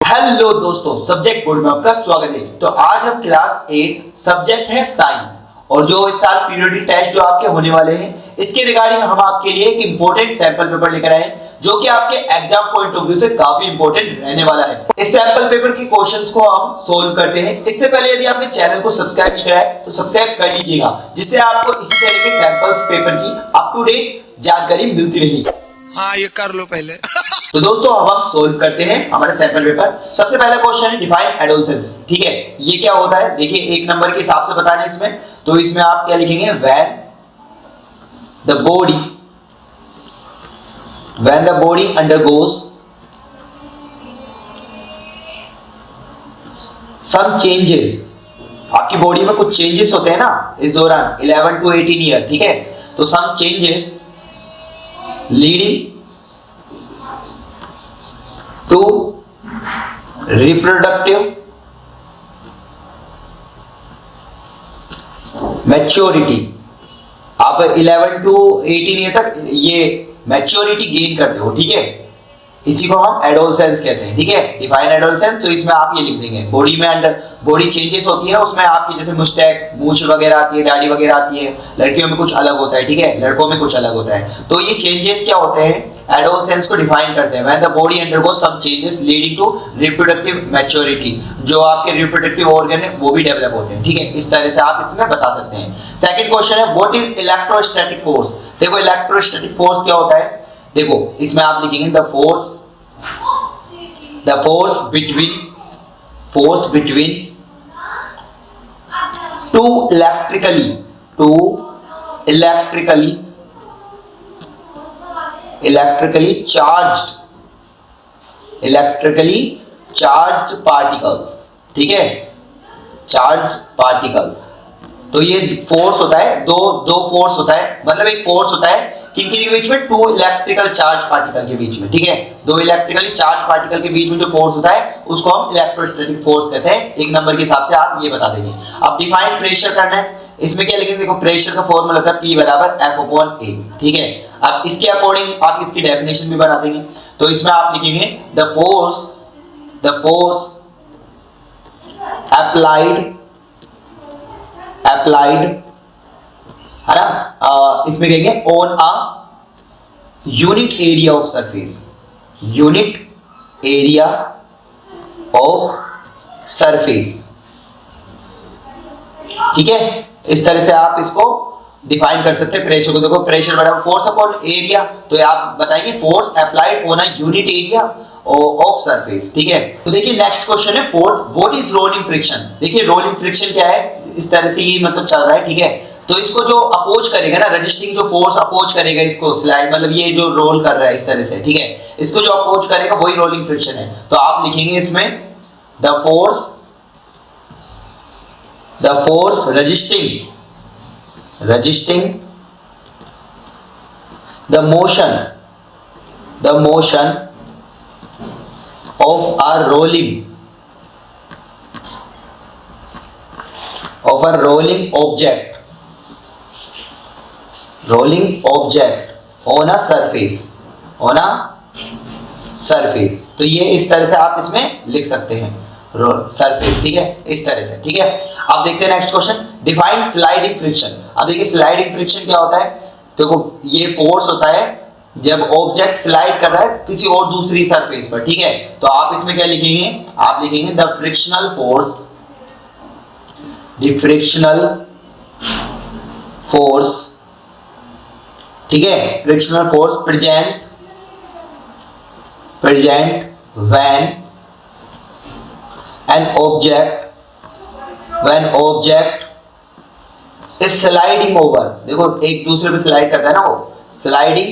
Hello दोस्तों, subject board में आपका स्वागत है। तो आज हम क्लास 8 सब्जेक्ट है साइंस और जो इस साल पीरियोडिक टेस्ट जो आपके होने वाले हैं इसके रिगार्डिंग हम आपके लिए एक इंपॉर्टेंट सैंपल पेपर लेकर आए हैं जो कि आपके एग्जाम पॉइंट ऑफ व्यू से काफी इंपॉर्टेंट रहने वाला है। इस सैंपल पेपर के क्वेश्चंस को हम सोल्व करते हैं। इससे पहले यदि आपने चैनल को सब्सक्राइब नहीं किया है तो सब्सक्राइब कर लीजिएगा, जिससे आपको इसी तरह के सैंपल्स पेपर की अप टू डेट जानकारी मिलती रहेगी। हाँ, ये कर लो पहले। तो दोस्तों अब हम सोल्व करते हैं हमारा सैंपल पेपर। सबसे पहला क्वेश्चन है डिफाइन एडोलेसेंस। ठीक है, ये क्या होता है देखिए, एक नंबर के हिसाब से बताना है इसमें। तो इसमें आप क्या लिखेंगे, when the body undergoes some changes, आपकी बॉडी में कुछ चेंजेस होते हैं ना इस दौरान 11 to 18 ईयर। ठीक है, तो some changes leading to reproductive maturity, आप 11 टू 18 ईयर तक ये मैच्योरिटी गेन करते हो। ठीक है, इसी को हम एडोलेसेंस कहते हैं। ठीक है, डिफाइन एडोलेसेंस। तो इसमें आप ये लिख देंगे बॉडी में अंडर बॉडी चेंजेस होती है ना, उसमें आपकी जैसे मुस्टैक मूंछ वगैरह आती है, दाढ़ी वगैरह आती है। लड़कियों में कुछ अलग होता है, ठीक है, लड़कों में कुछ अलग होता है। तो ये चेंजेस क्या होते हैं, एडोलेसेंस को डिफाइन करते हैं। When the body undergoes some changes leading to reproductive maturity, जो आपके रिप्रोडक्टिव ऑर्गन है वो भी डेवलप होते हैं। ठीक है, इस तरह से आप इसमें बता सकते हैं। सेकंड क्वेश्चन है व्हाट इज इलेक्ट्रोस्टैटिक फोर्स। देखो इलेक्ट्रोस्टैटिक फोर्स क्या होता है, देखो इसमें आप लिखेंगे the force between two electrically charged particles. ठीक है, चार्ज पार्टिकल्स। तो ये फोर्स होता है, दो फोर्स होता है, मतलब एक फोर्स होता है किनके बीच में, टू इलेक्ट्रिकल चार्ज पार्टिकल के बीच में। ठीक है, दो इलेक्ट्रिकली चार्ज पार्टिकल के बीच में जो फोर्स होता है उसको हम इलेक्ट्रोस्टैटिक फोर्स कहते हैं। एक नंबर के हिसाब से आप ये बता देंगे। अब डिफाइन प्रेशर करना है, इसमें क्या लिखेंगे, देखो प्रेशर का फॉर्मूला होता है P बराबर F/A। ठीक है, अब इसके अकॉर्डिंग आप इसकी डेफिनेशन भी बना देंगे। तो इसमें आप लिखेंगे द फोर्स अप्लाइड है ना, इसमें कहेंगे on a unit area of surface. ठीक है, इस तरह से आप इसको डिफाइन कर सकते हैं प्रेशर को। देखो प्रेशर बराबर फोर्स अपॉन एरिया, तो आप बताएंगे force applied on a unit area of surface. ठीक है, तो देखिए नेक्स्ट क्वेश्चन है fourth what is rolling friction. देखिए रोलिंग फ्रिक्शन क्या है, इस तरह से ये मतलब चल रहा है। ठीक है, तो इसको जो अपोज करेगा ना, रजिस्टिंग जो फोर्स अपोज करेगा इसको स्लाइड, मतलब ये जो रोल कर रहा है इस तरह से। ठीक है, इसको जो अपोज करेगा वही रोलिंग फ्रिक्शन है। तो आप लिखेंगे इसमें the force resisting the motion of a rolling object on a surface। तो ये इस तरह से आप इसमें लिख सकते हैं सरफेस। ठीक है, इस तरह से। ठीक है, अब देखते हैं next question define sliding friction. अब देखिए स्लाइडिंग फ्रिक्शन क्या होता है, देखो ये फोर्स होता है जब ऑब्जेक्ट स्लाइड कर रहा है किसी और दूसरी सरफेस पर। ठीक है, तो आप इसमें क्या लिखेंगे, आप लिखेंगे द फ्रिक्शनल फोर्स। ठीक है, frictional force present when an object is sliding over। देखो एक दूसरे पे स्लाइड करता है ना, वो sliding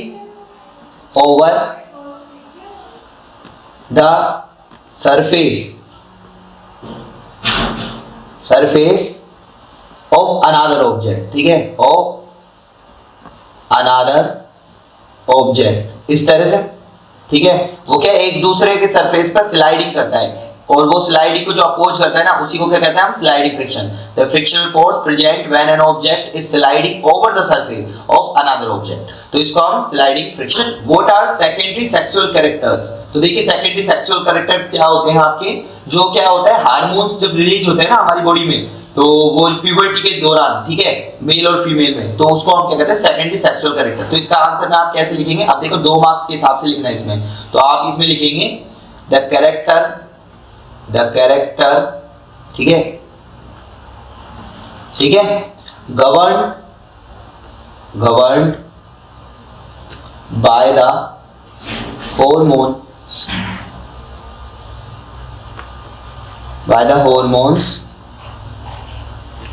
over the surface of another object। ठीक है, of another object, इस तरह से। ठीक है, वो क्या एक दूसरे के सरफेस पर स्लाइडिंग करता है, और वो स्लाइडिंग को जो अपोज करता है ना, उसी को क्या कहते हैं हम, sliding friction. The frictional force present when an object is sliding over the surface of another object, तो इसको हम sliding friction. What are secondary sexual characters, तो देखिए सेकेंडरी सेक्सुअल कैरेक्टर क्या होते हैं आपके, जो क्या होता है हार्मोन्स जब रिलीज होते हैं ना हमारी बॉडी में, तो वो प्यूबर्टी के दौरान, ठीक है, मेल और फीमेल में, तो उसको हम क्या कहते हैं सेकेंडरी सेक्सुअल कैरेक्टर। तो इसका आंसर में आप कैसे लिखेंगे, अब देखो 2 मार्क्स के हिसाब से लिखना है इसमें, तो आप इसमें लिखेंगे द कैरेक्टर, ठीक है, ठीक है, governed by the hormones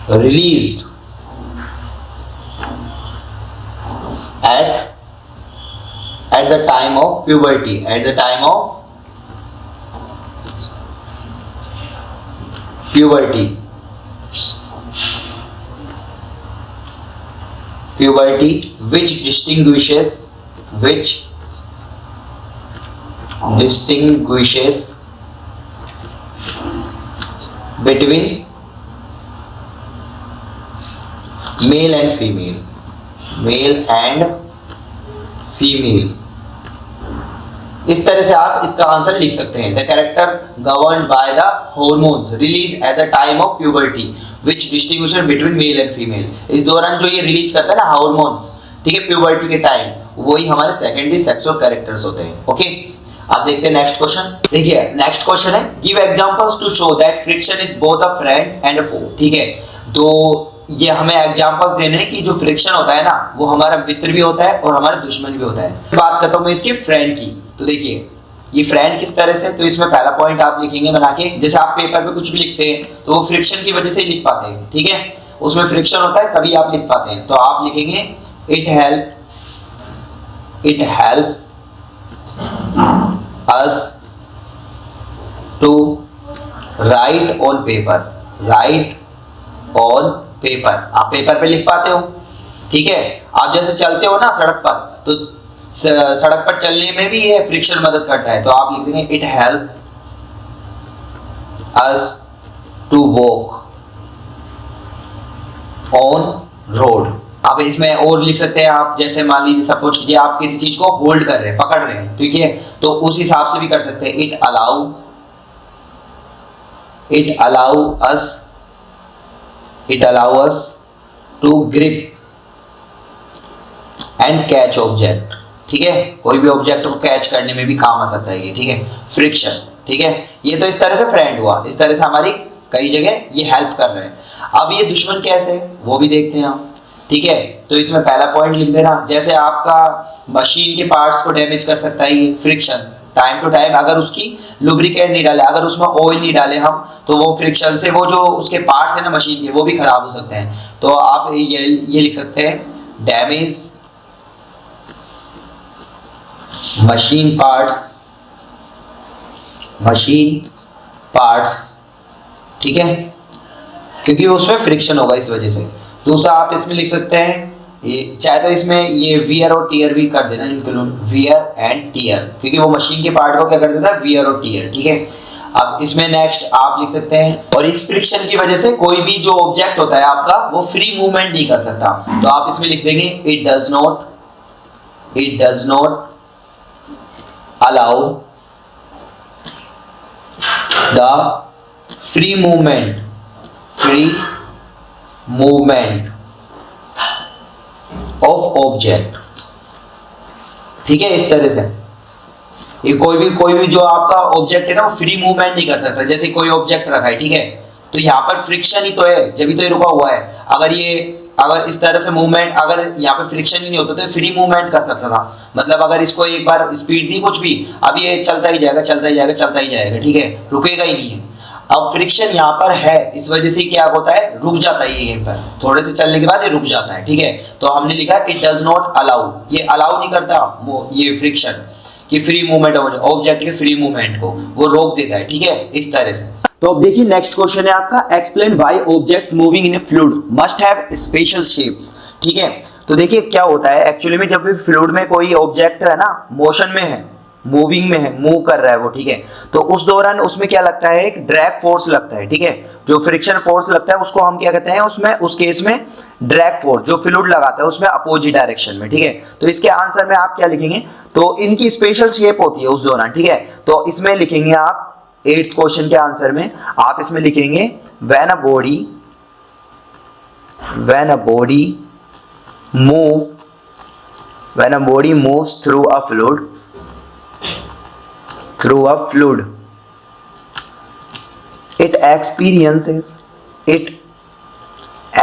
released at the time of puberty, which distinguishes between male and female, इस तरह से आप इसका आंसर लिख सकते हैं। The character governed by the hormones release at the time of puberty which distinguish between male and female, इस दौरान जो ये रिलीज करता है ना हार्मोन्स, ठीक है, प्यूबर्टी के टाइम, वही हमारे सेकेंडरी सेक्सुअल कैरेक्टर्स होते हैं। ओके, अब देखते हैं नेक्स्ट क्वेश्चन। देखिए नेक्स्ट क्वेश्चन है give examples to show that friction is both a friend and a foe, ठीक है, तो ये हमें एग्जांपल्स देने हैं कि जो फ्रिक्शन होता है ना वो हमारा मित्र भी होता है और हमारा दुश्मन भी होता है। बात करता हूं मैं इसके फ्रेंड की, तो देखिए ये फ्रेंड किस तरह से, तो इसमें पहला पॉइंट आप लिखेंगे बना के, जैसे आप पेपर पे कुछ भी लिखते हैं तो वो फ्रिक्शन की वजह से ही लिख पाते हैं, ठीक है, उसमें फ्रिक्शन होता है तभी आप लिख पाते हैं, तो आप लिखेंगे it help us to write on paper, आप पेपर पे लिख पाते हो, ठीक है, आप जैसे चलते हो ना सड़क पर, तो सड़क पर चलने में भी ये फ्रिक्शन मदद करता है, तो आप लिख देंगे it help us to walk on road। आप इसमें और लिख सकते हैं, आप जैसे मान लीजिए सपोज कीजिए आप किसी चीज को होल्ड कर रहे हैं, पकड़ रहे हैं, ठीक है, तो उस हिसाब से भी कर सकते हैं it allow us to grip and catch object, ठीक है, कोई भी ऑब्जेक्ट को कैच करने में भी काम आ सकता है ये, ठीक है, फ्रिक्शन, ठीक है, ये तो इस तरह से फ्रेंड हुआ, इस तरह से हमारी कई जगह ये हेल्प कर रहे हैं। अब ये दुश्मन कैसे, वो भी देखते हैं हम, ठीक है, तो इसमें पहला पॉइंट लिख देना, जैसे आपका मशीन के पार्ट्स को डैमेज कर सकता है ये फ्रिक्शन, टाइम टू टाइम अगर उसकी लुब्रिकेंट नहीं डाले, अगर उसमें ऑयल नहीं डाले हम, तो वो फ्रिक्शन से वो जो उसके पार्ट्स है ना मशीन के, वो भी खराब हो सकते हैं, तो आप ये लिख सकते हैं डैमेज मशीन पार्ट्स, ठीक है, क्योंकि उसमें फ्रिक्शन होगा इस वजह से। दूसरा आप इसमें लिख सकते हैं ये, चाहे तो इसमें ये वियर और टीयर भी कर देना, इंक्लूड वियर एंड टीयर, क्योंकि वो मशीन के पार्ट को क्या कर देता है, वियर और टीयर, ठीक है। अब इसमें नेक्स्ट आप लिख सकते हैं, और इस फ्रिक्शन की वजह से कोई भी जो ऑब्जेक्ट होता है आपका वो फ्री मूवमेंट नहीं कर सकता, तो आप इसमें लिख देंगे it does not allow the free movement of object, ठीक है, इस तरह से ये कोई भी जो आपका ऑब्जेक्ट है ना वो फ्री मूवमेंट नहीं कर सकता। जैसे कोई ऑब्जेक्ट रखा है, ठीक है, तो यहाँ पर फ्रिक्शन ही तो है, जब भी तो ये रुका हुआ है, अगर इस तरह से मूवमेंट, अगर यहाँ पे फ्रिक्शन ही नहीं होता तो फ्री मूवमेंट कर सकता था, मतलब अगर इसको एक बार स्पीड दी कुछ भी, अब ये चलता ही जाएगा, ठीक है, रुकेगा ही नहीं है। अब फ्रिक्शन यहाँ पर है, इस वजह से क्या होता है, रुक जाता है, यहीं पर थोड़े से चलने के बाद ये रुक जाता है, ठीक है, तो हमने लिखा इट डज नॉट अलाउ, ये अलाउ नहीं करता ये फ्रिक्शन कि फ्री मूवमेंट ऑब्जेक्ट के फ्री मूवमेंट को वो रोक देता है, ठीक है, इस तरह से। तो अब देखिए नेक्स्ट क्वेश्चन है आपका, explain why object moving in A fluid must have special shapes, ठीक है। तो देखिए क्या होता है एक्चुअली में, जब भी फ्लूइड में कोई ऑब्जेक्ट है ना मोशन में है, मूविंग में है, मूव कर रहा है वो, ठीक है। तो उस दौरान उसमें क्या लगता है, एक ड्रैग फोर्स लगता है, ठीक है। जो फ्रिक्शन फोर्स लगता है उसको हम क्या कहते हैं, उसमें उस केस में ड्रैग फोर्स जो फ्लूइड लगाता है उसमें अपोजिट डायरेक्शन में, ठीक है। तो इसके आंसर में आप क्या लिखेंगे, तो इनकी स्पेशल शेप होती है उस दौरान, ठीक है। तो इसमें लिखेंगे आप 8th क्वेश्चन के आंसर में आप इसमें लिखेंगे when a body moves through a fluid, it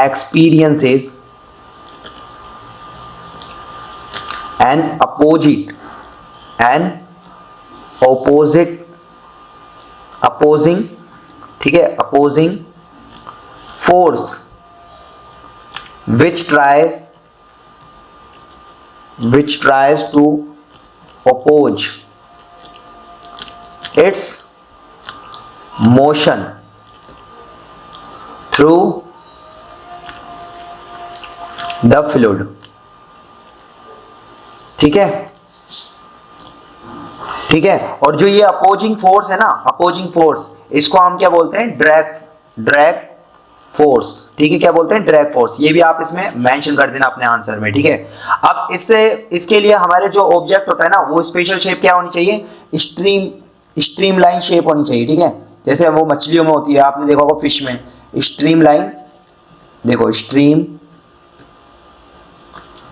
experiences an opposing, ठीक है, opposing force which tries to oppose its motion through the fluid, ठीक है, ठीक है। और जो ये अपोजिंग फोर्स है ना, अपोजिंग फोर्स, इसको हम क्या बोलते हैं, ड्रैग फोर्स, ठीक है। क्या बोलते हैं, ड्रैग फोर्स। ये भी आप इसमें मेंशन कर देना अपने आंसर में, ठीक है। अब इसके लिए हमारे जो ऑब्जेक्ट होता है ना, वो स्पेशल शेप क्या होनी चाहिए, स्ट्रीम लाइन शेप होनी चाहिए, ठीक है। जैसे वो मछलियों में होती है, आपने देखा होगा फिश में स्ट्रीम लाइन, देखो स्ट्रीम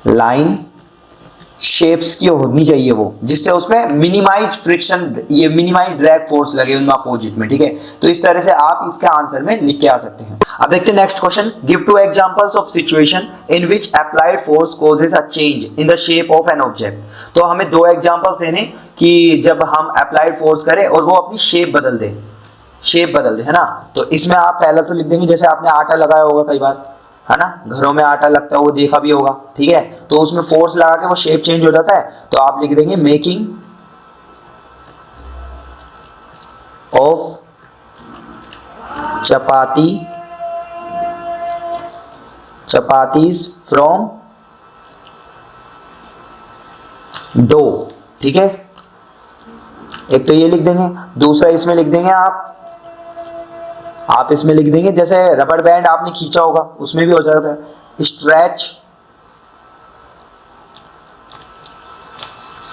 लाइन शेप्स की होनी चाहिए वो, जिससे उसमें मिनिमाइज फ्रिक्शन, ये मिनिमाइज ड्रैग फोर्स लगे उनमें अपोजिट में, ठीक है। तो इस तरह से आप इसके आंसर में लिख के आ सकते हैं। अब देखते हैं next question, give 2 examples of situation in which applied force causes a change in the shape of an object. तो हमें 2 एग्जांपल्स देने कि जब हम अप्लाइड फोर्स करें और वो अपनी शेप बदल दे, है ना। तो इसमें आप पहले तो लिख देंगे, जैसे आपने आटा लगाया होगा कई बार, है ना, घरों में आटा लगता है, वो देखा भी होगा, ठीक है। तो उसमें फोर्स लगा के वो शेप चेंज हो जाता है, तो आप लिख देंगे making of chapatis from dough, ठीक है। एक तो ये लिख देंगे, दूसरा इसमें लिख देंगे आप इसमें लिख देंगे, जैसे रबर बैंड आपने खींचा होगा उसमें भी हो जाता है, स्ट्रेच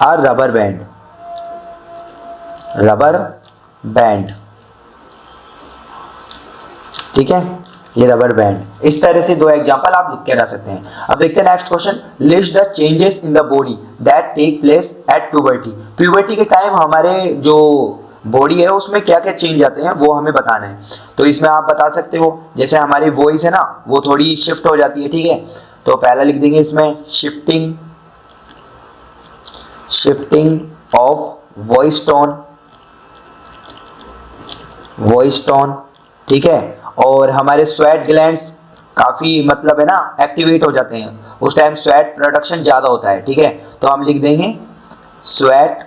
और रबर बैंड, ठीक है, ये रबर बैंड। इस तरह से 2 एग्जांपल आप लिख के रख सकते हैं। अब देखते हैं next question, list the changes in the body that take place at puberty के टाइम हमारे जो बॉडी है उसमें क्या क्या चेंज आते हैं वो हमें बताना है। तो इसमें आप बता सकते हो, जैसे हमारी वॉइस है ना, वो थोड़ी शिफ्ट हो जाती है, ठीक है। तो पहला लिख देंगे इसमें शिफ्टिंग ऑफ वॉइस टोन, ठीक है। और हमारे स्वेट ग्लैंड्स काफी मतलब है ना एक्टिवेट हो जाते हैं, उस टाइम स्वेट प्रोडक्शन ज्यादा होता है, ठीक है। तो हम लिख देंगे sweat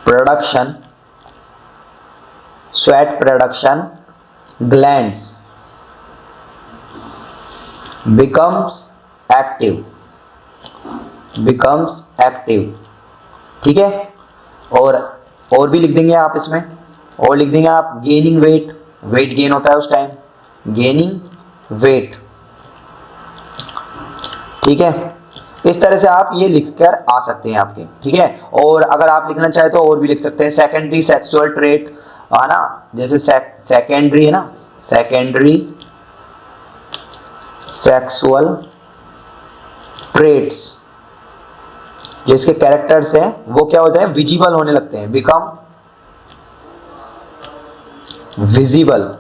production glands becomes active, ठीक है। और भी लिख देंगे आप इसमें, और लिख देंगे आप गेनिंग वेट गेन होता है उस टाइम, गेनिंग वेट, ठीक है। इस तरह से आप ये लिखकर आ सकते हैं आपके, ठीक है। और अगर आप लिखना चाहे तो और भी लिख सकते हैं, सेकेंडरी सेक्सुअल ट्रेट, है ना, जैसे सेकेंडरी है ना, सेकेंडरी सेक्सुअल ट्रेट्स, जिसके कैरेक्टर्स हैं वो क्या होते हैं, विजिबल होने लगते हैं, बिकम विजिबल,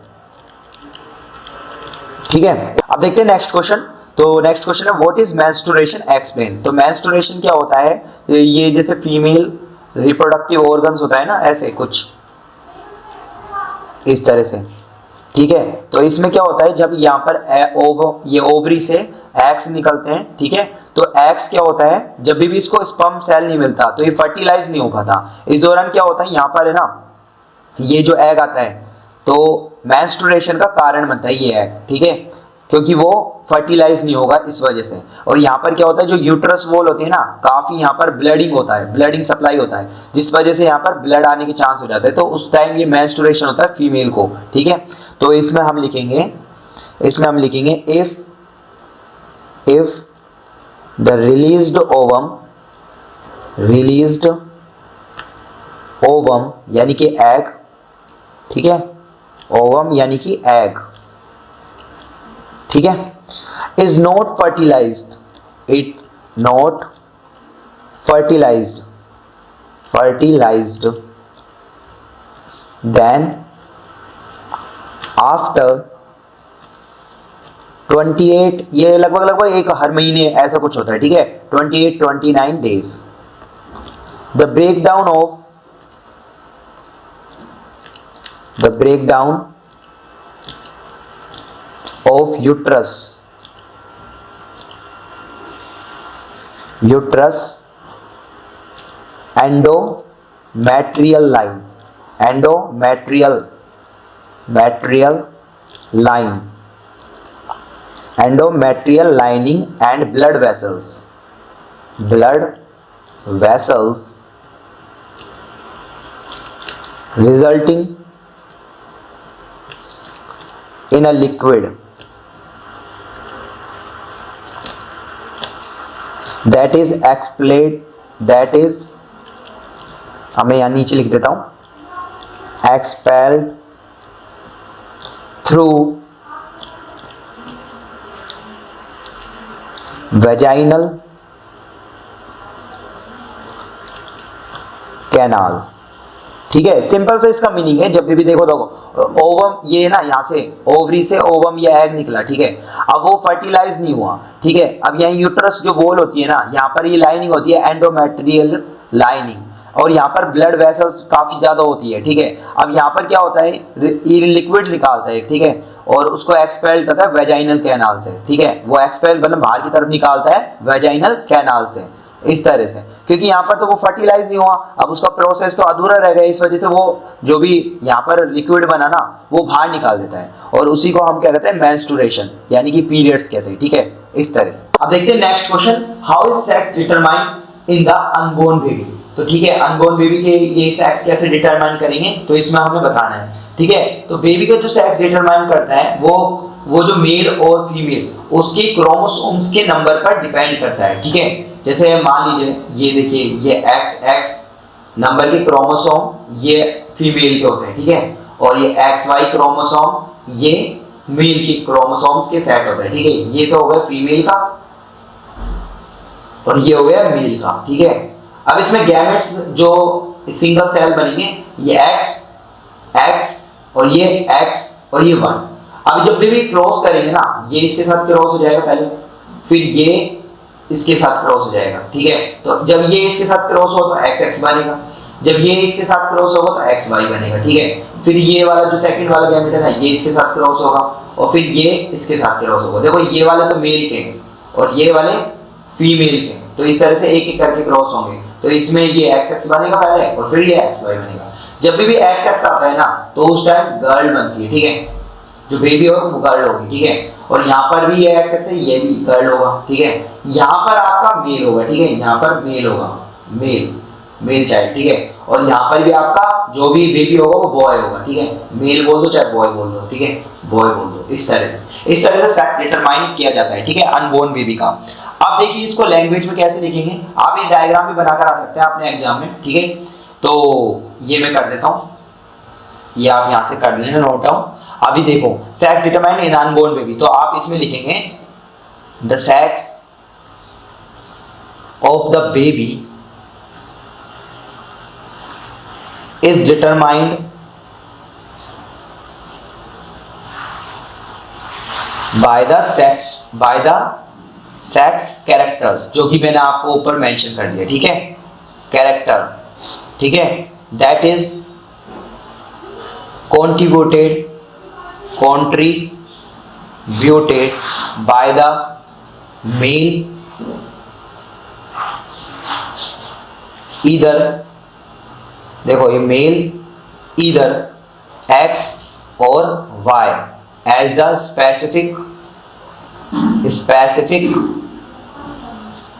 ठीक है। अब देखते हैं नेक्स्ट क्वेश्चन। तो नेक्स्ट क्वेश्चन है व्हाट इज मेंस्ट्रुएशन, एक्सप्लेन। तो मेंस्ट्रुएशन क्या होता है, ये जैसे फीमेल रिप्रोडक्टिव ऑर्गन्स होता है ना, ऐसे कुछ इस तरह से, ठीक है। तो इसमें क्या होता है, जब यहाँ पर ये ओवरी से एग्स निकलते हैं, ठीक है। तो एग्स क्या होता है, जब भी इसको स्पर्म सेल नहीं मिलता तो ये फर्टिलाइज नहीं हो पाता। इस दौरान क्या होता है, यहाँ पर है ना, ये जो एग आता है तो मेंस्ट्रुएशन का कारण बनता है ये एग, ठीक है। क्योंकि वो फर्टिलाइज नहीं होगा इस वजह से। और यहाँ पर क्या होता है, जो यूट्रस वॉल होती है ना, काफी यहाँ पर ब्लडिंग होता है, ब्लडिंग सप्लाई होता है, जिस वजह से यहाँ पर ब्लड आने के चांस हो जाते हैं। तो उस टाइम ये मेंस्ट्रुएशन होता है फीमेल को, ठीक है। तो इसमें हम लिखेंगे इफ द रिलीज्ड ओवम यानी कि एग, ठीक है, ओवम यानी कि एग, ठीक है, is not fertilized, then after 28, ये लगभग एक हर महीने ऐसा कुछ होता है, ठीक है, 29 days, the breakdown of uterus endometrial lining and blood vessels resulting in a liquid that is मैं यहाँ नीचे लिख देता हूँ, expelled through vaginal canal, ठीक है। सिंपल से इसका मीनिंग है, जब भी देखो ओवम, ये ना यहाँ से ओवरी से ओवम या एग निकला, ठीक है, अब वो फर्टिलाइज नहीं हुआ, ठीक है। अब यहाँ यूट्रस जो वॉल होती है ना, यहाँ पर ये लाइनिंग होती है एंडोमेट्रियल लाइनिंग, और यहाँ पर ब्लड वेसल्स काफी ज्यादा होती है, ठीक है। अब यहाँ पर क्या होता है, ये लिक्विड निकालता है, ठीक है, और उसको एक्सपेल करता है वेजाइनल कैनाल से, ठीक है, वो एक्सपेल मतलब बाहर की तरफ निकालता है वेजाइनल कैनाल से, इस तरह से, क्योंकि यहाँ पर तो वो फर्टिलाइज नहीं हुआ, अब उसका प्रोसेस तो अधूरा रह गया, इस वजह से वो जो भी यहाँ पर लिक्विड बना ना, वो बाहर निकाल देता है, और उसी को हम क्या कहते हैं, मेंस्ट्रुएशन यानी कि पीरियड्स कहते हैं, ठीक है, इस तरह से। अब देखते हैं next question, how is sex determined in the unborn baby. तो ठीक है, अनबोर्न बेबी के ये सेक्स कैसे डिटरमाइन करेंगे, तो इसमें हमें बताना है, ठीक है। तो बेबी का जो सेक्स डिटरमाइन करता है वो जो मेल और फीमेल उसके क्रोमोसोम्स के नंबर पर डिपेंड करता है, ठीक है। जैसे मान लीजिए, ये देखिए, ये XX नंबर के क्रोमोसोम ये फीमेल के होते हैं, ठीक है, और ये XY क्रोमोसोम ये मेल के क्रोमोसोम्स के सेट होते हैं, ठीक है। ये तो हो गया फीमेल का और ये हो गया मेल का, ठीक है। अब इसमें गैमेट्स जो सिंगल सेल बनेंगे, ये X और ये X और ये 1। अब जब भी क्रॉस करेंगे ना, ये इसके साथ क्रॉस हो जाएगा पहले, फिर ये इसके साथ क्रॉस हो जाएगा, ठीक है। तो जब ये इसके साथ क्रॉस हो तो XX बनेगा, जब ये इसके साथ क्रॉस होगा तो XY बनेगा, ठीक है। फिर ये वाला जो सेकंड वाला गैमेट है ना, ये इसके साथ क्रॉस होगा, और फिर ये इसके साथ क्रॉस होगा। देखो ये वाले तो मेल के और ये वाले फीमेल के, तो इस तरह से एक एक करके क्रॉस होंगे। तो इसमें ये XX बनेगा पहले और फिर ये XY बनेगा। जब भी XX आता है ना, तो उस टाइम गर्ल बनती है, ठीक है, जो बेबी होगा वो गर्ल होगी, ठीक है। और यहाँ पर भी ये XX है, ये भी गर्ल होगा, ठीक है। यहाँ पर आपका मेल होगा, ठीक है, यहाँ पर मेल होगा, मेल चाइल्ड, ठीक है। और यहाँ पर भी आपका जो भी बेबी होगा वो बॉय होगा, ठीक है। मेल बोल दो चाहे बॉय बोल दो, ठीक है, बॉय बोल दो। इस तरह से सेक्स डिटरमाइन किया जाता है, ठीक है, अनबोर्न बेबी का। अब देखिए इसको लैंग्वेज में कैसे लिखेंगे, आप ये डायग्राम भी बनाकर आ सकते हैं अपने एग्जाम में, ठीक है। तो ये मैं कर देता हूँ, ये आप यहाँ से कर लेना नोट डाउन। अभी देखो sex determine in unborn baby, तो आप इसमें लिखेंगे the sex of the baby is determined by the sex characters, जो कि मैंने आपको ऊपर मेंशन कर दिया, ठीक है, कैरेक्टर, ठीक है, that is contributed by the male either, देखो ये male either X or Y as the specific specific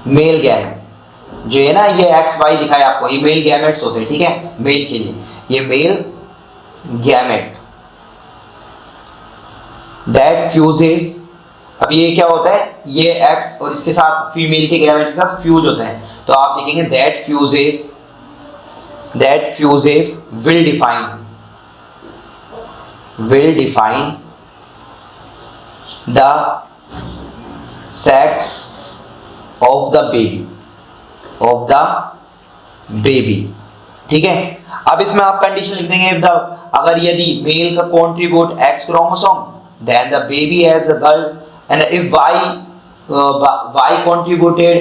male gamete, जो है ना ये एक्स वाई दिखाया आपको, ये मेल गैमेट्स होते हैं, ठीक है, मेल के लिए ये मेल गैमेट दैट फ्यूजेस। अब ये क्या होता है, ये एक्स और इसके साथ फीमेल के गैमेट के साथ फ्यूज होते हैं, तो आप लिखेंगे that fuses will define the sex of the baby, ठीक है। अब इसमें आप कंडीशन लिख देंगे, अगर यदि मेल का contribute X chromosome then the baby has a girl, and if Y contributed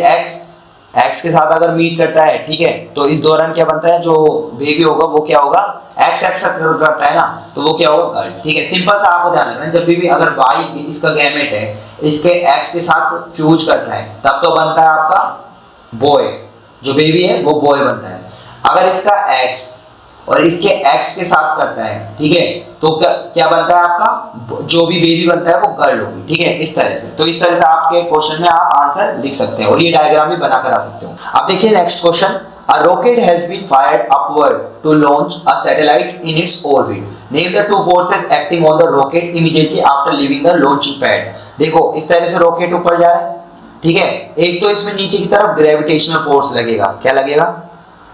X के साथ अगर मीट करता है, ठीक है, तो इस दौरान क्या बनता है, जो बेबी होगा वो क्या होगा, एक्स करता है ना, तो वो क्या होगा, गर्ल, ठीक है। सिंपल सा आपको ध्यान रखना है, जब भी अगर वाई इसका गैमेट है इसके एक्स के साथ फ्यूज करता है तब तो बनता है आपका बॉय, जो बेबी है वो बॉय बनता है। अगर इसका एक्स और इसके एक्स के साथ करता है, ठीक है, तो क्या बनता है आपका, जो भी बेबी बनता है वो गर्ल होगी, ठीक है, इस तरह से। तो इस तरह से आपके क्वेश्चन में आप आंसर लिख सकते हैं और ये डायग्राम भी बनाकर आ सकते हो। अब देखिए next question, a rocket has been fired upward to launch a satellite in its orbit, name the two forces acting on the rocket immediately after leaving the launching pad. देखो इस तरह से रॉकेट ऊपर जा रहा है, ठीक है, एक तो इसमें नीचे की तरफ ग्रेविटेशनल फोर्स लगेगा, क्या लगेगा,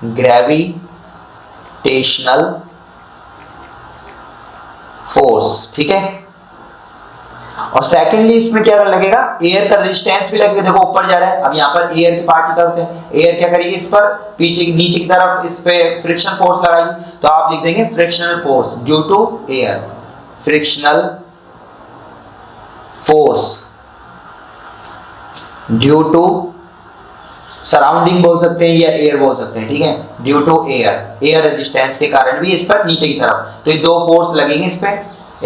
ग्रेविटेशनल फोर्स, ठीक है, और सेकेंडली इसमें क्या लगेगा, एयर का रेजिस्टेंस भी लगेगा। देखो ऊपर जा रहा है, अब यहाँ पर एयर के पार्टिकल्स है, एयर क्या करेगी, इस पर पीछे नीचे की तरफ इस पे फ्रिक्शन फोर्स लगाएगी, तो आप लिख देंगे frictional force due to air, frictional force due to surrounding बोल सकते हैं या एयर बोल सकते हैं, ठीक है, ड्यू टू एयर रेजिस्टेंस के कारण भी इस पर नीचे की तरफ, तो ये दो फोर्स लगेंगे इस पे,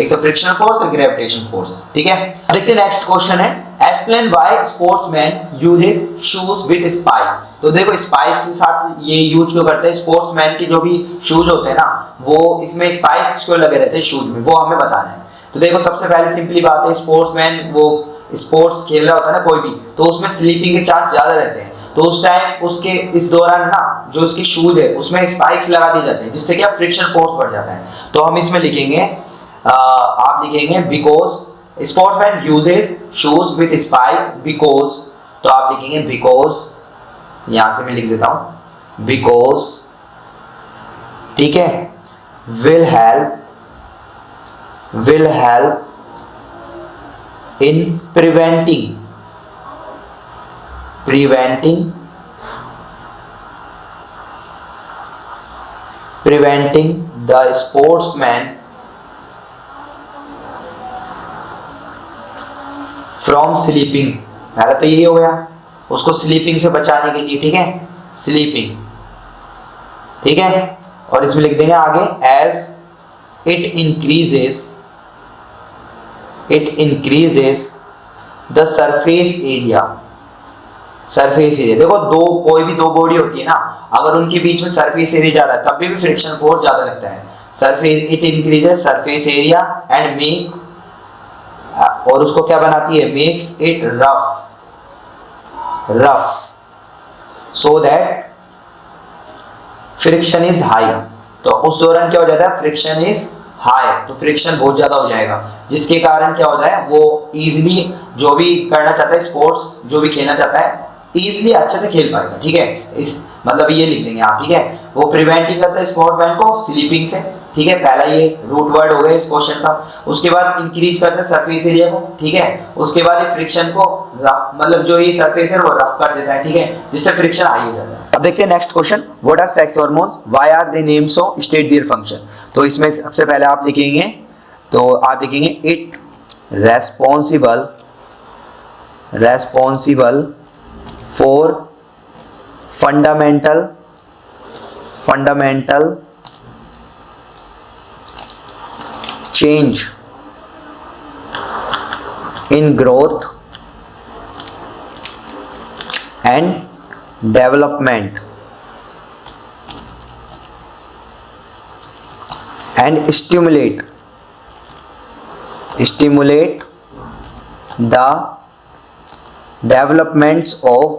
एक तो फ्रिक्शनल फोर्स और ग्रेविटेशन फोर्स, ठीक है। देखते हैं नेक्स्ट क्वेश्चन है, explain why sportsman uses shoes with spikes. तो देखो स्पाइक्स के साथ ये यूज क्यों करते हैं, स्पोर्ट्समैन के जो भी शूज होते हैं ना, वो इसमें स्पाइक्स क्यों लगे रहते हैं शूज में, वो हमें बताना है। तो देखो सबसे पहले सिंपली बात है, स्पोर्ट्समैन वो स्पोर्ट्स खेल रहा होता है ना कोई भी, तो उसमें स्लीपिंग के चांस ज्यादा रहते हैं, तो उस टाइम उसके इस दौरान ना जो उसके शूज है उसमें स्पाइक्स लगा दिए जाते हैं, जिससे क्या फ्रिक्शन फोर्स बढ़ जाता है। तो हम इसमें लिखेंगे, आप लिखेंगे because sportsman uses shoes with spike because, तो आप लिखेंगे बिकॉज, यहां से मैं लिख देता हूं बिकॉज, ठीक है, will help in preventing the sportsman from sleeping। पहला तो यही हो गया, उसको स्लीपिंग से बचाने के लिए, ठीक है, स्लीपिंग, ठीक है, और इसमें लिख देंगे आगे as it increases the surface area। देखो कोई भी दो बॉडी होती है ना, अगर उनके बीच में सरफेस एरिया ज्यादा है तब भी फ्रिक्शन फोर्स ज्यादा लगता है। It increases surface area and make, और उसको क्या बनाती है, makes it rough so that friction is high. तो उस दौरान क्या हो जाता है, फ्रिक्शन इज हाई, तो फ्रिक्शन बहुत ज्यादा हो जाएगा, जिसके कारण क्या होता है, वो इजीली जो भी करना चाहता है, स्पोर्ट्स जो भी खेलना चाहता है इजीली अच्छे से खेल पाएगा, ठीक है। इस मतलब ये लिख देंगे आप, ठीक है, वो प्रिवेंट ही करता है स्पोर्ट्समैन को स्लीपिंग से, ठीक है, पहला ये रूट वर्ड हो गया इस क्वेश्चन का। उसके बाद इंक्रीज करता है सरफेस एरिया को, ठीक है, उसके बाद ये फ्रिक्शन को रफ, मतलब जो ये सरफेस है वो रफ कर देता है, ठीक है, जिससे फ्रिक्शन हाई हो जाता है। अब देखते हैं next question, what are sex hormones, why are they named so, state their function. तो इसमें सबसे पहले आप लिखेंगे, तो आप लिखेंगे it responsible for fundamental change in growth and development and stimulate the developments of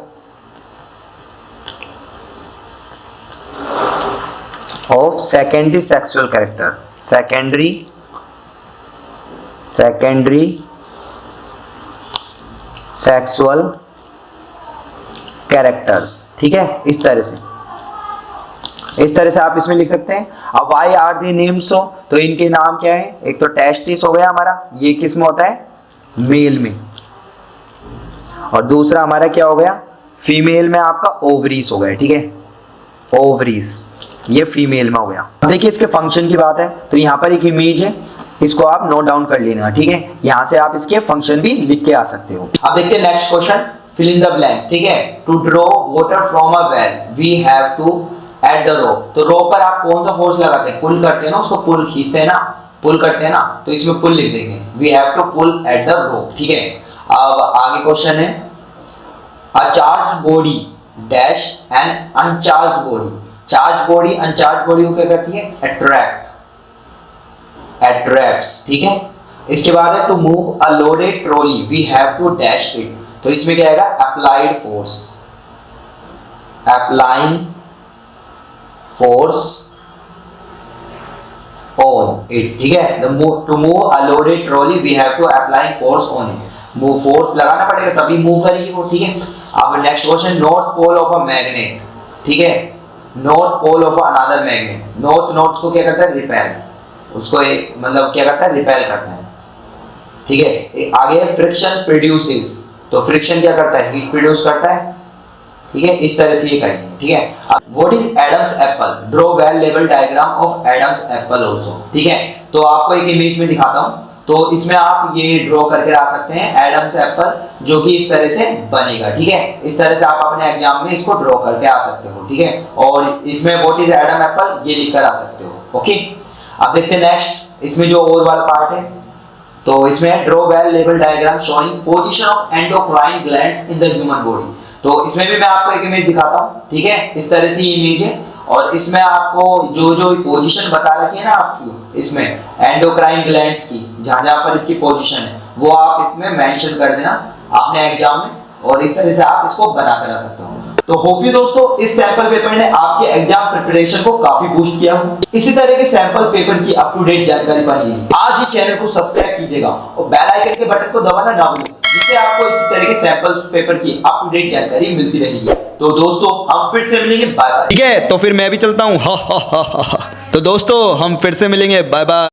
secondary sexual character, secondary sexual characters, ठीक है। इस तरह से आप इसमें लिख सकते हैं। अब वाई आर दी नेम्स हो, तो इनके नाम क्या है? एक तो टेस्टिस हो गया हमारा, ये किस में होता है? मेल में। और दूसरा हमारा क्या हो गया? फीमेल में आपका ओवरीज हो गया, ठीक है, ओवरीज, ये फीमेल में हो गया। देखिए इसके फंक्शन की बात है, तो यहाँ पर एक इमेज है, इसको आप नोट डाउन कर लेना, ठीक है। यहाँ से आप इसके फंक्शन भी लिख के आ सकते हो। अब देखते हैं next question, fill in the blanks, ठीक है। To draw water from a well we have to at the rope, तो रोप पर आप कौन सा फोर्स लगाते हैं? पुल करते हैं ना, उसको पुल खींचते हैं ना, पुल करते हैं ना, तो इसमें पुल लिख देंगे, we have to pull at the rope, ठीक है। अब आगे क्वेश्चन है, a charge body dash and uncharge body, charge body uncharge body को क्या करती है? अट्रैक्ट्स, ठीक है। इसके बाद है to move a loaded trolley we have to dash it, तो इसमें क्या आएगा? Applied force, applying force on it, ठीक है। To move a loaded trolley we have to apply force on it, move force लगाना पड़ेगा तभी मूव करेगी वो, ठीक है। अब next question, north pole of a magnet, ठीक है, north pole of another magnet, north को क्या करता है? रिपेल, उसको मतलब क्या करता है? रिपेल करता है, ठीक है। आगे फ्रिक्शन प्रोड्यूसेस, तो फ्रिक्शन क्या करता है? हीट प्रोड्यूस करता है, ठीक है। इस तरह से ये करेंगे, ठीक है। What is Adam's apple, draw well level diagram of Adam's apple also, ठीक है। तो आपको एक इमेज में दिखाता हूं, तो इसमें आप ये ड्रॉ करके ला सकते हैं एडम्स एप्पल, जो कि इस तरह से बनेगा, ठीक है। इस तरह से आप अपने एग्जाम में इसको ड्रॉ करके आ सकते हो, ठीक है। और इसमें व्हाट इज एडम एप्पल ये लिखकर आ सकते हो, ओके। अब देखते हैं नेक्स्ट, इसमें जो और वाला पार्ट है, तो इसमें draw well level diagram showing position of endocrine glands in the human body, तो इसमें भी मैं आपको एक इमेज दिखाता हूँ, ठीक है। इस तरह से इमेज है, और इसमें आपको जो पोजीशन बता रखी है ना आपकी, इसमें एंडोक्राइन ग्लैंड्स की, जहां पर इसकी पोजीशन है वो आप इसमें मेंशन कर देना अपने एग्जाम में, और इस तरह से आप इसको बना कर आ सकते हो। तो होप यू दोस्तों इस सैंपल पेपर ने आपके एग्जाम प्रिपरेशन को काफी बूस्ट किया हो। इसी तरह के सैंपल पेपर की अप टू डेट जानकारी पाने के लिए आज ही चैनल को सब्सक्राइब कीजिएगा और बेल आइकन के बटन को दबाना ना भूलें, जिससे आपको इसी तरह के सैंपल पेपर की अप टू डेट जानकारी मिलती रहेगी। तो दोस्तों हम फिर से मिलेंगे, बाय बाय। ठीक है, तो फिर मैं भी चलता हूँ। तो दोस्तों हम फिर से मिलेंगे, बाय बाय।